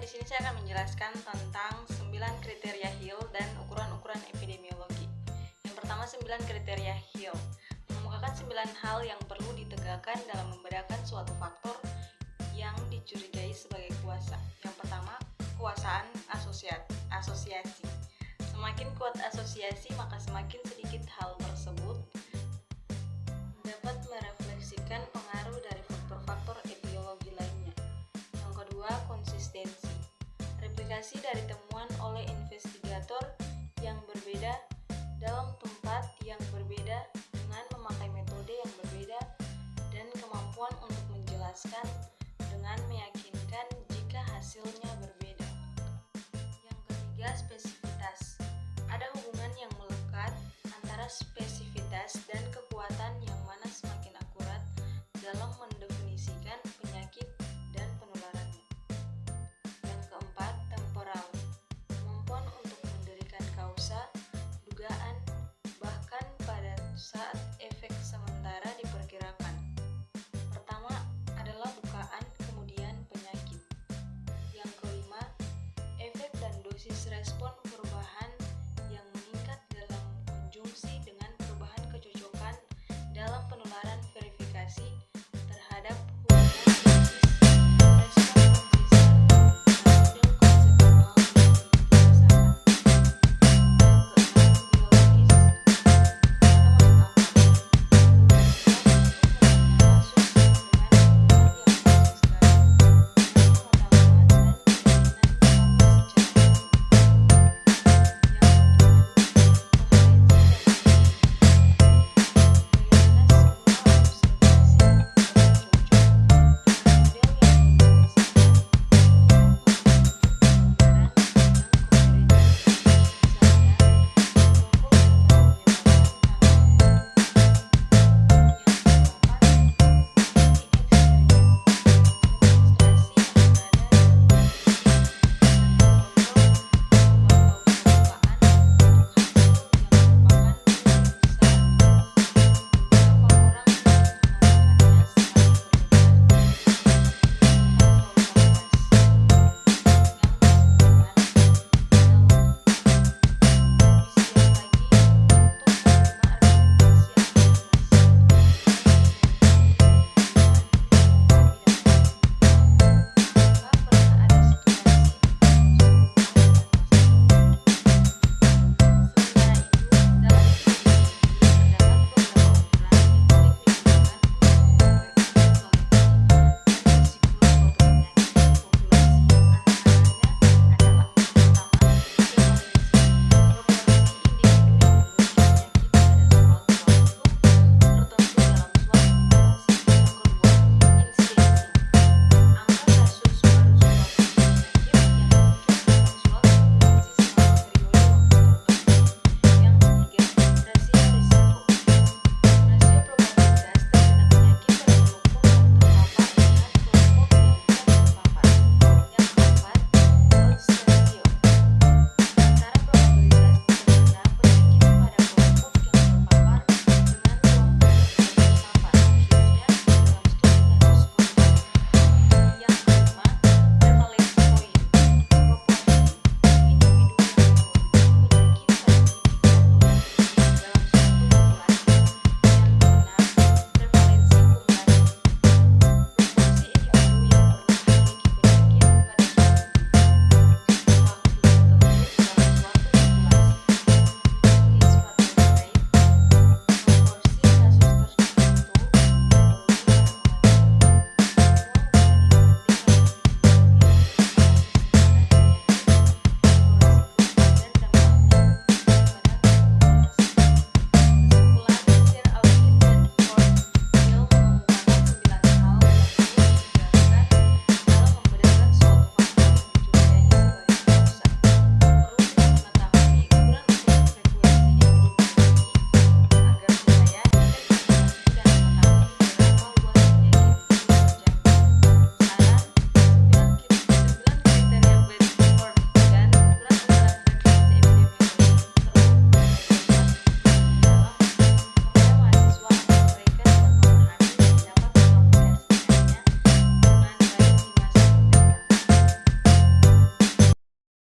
di sini saya akan menjelaskan tentang 9 kriteria Hill dan ukuran-ukuran epidemiologi. Yang pertama, 9 kriteria Hill mengemukakan 9 hal yang perlu ditegakkan dalam membedakan suatu faktor yang dicurigai sebagai kuasa. Yang pertama, kekuasaan asosiasi. Semakin kuat asosiasi, maka semakin sedikit hal tersebut dapat merefleksikan pengaruh dari faktor-faktor epidemiologi lainnya. Yang kedua, konsistensi. Replikasi dari temuan oleh investigator yang berbeda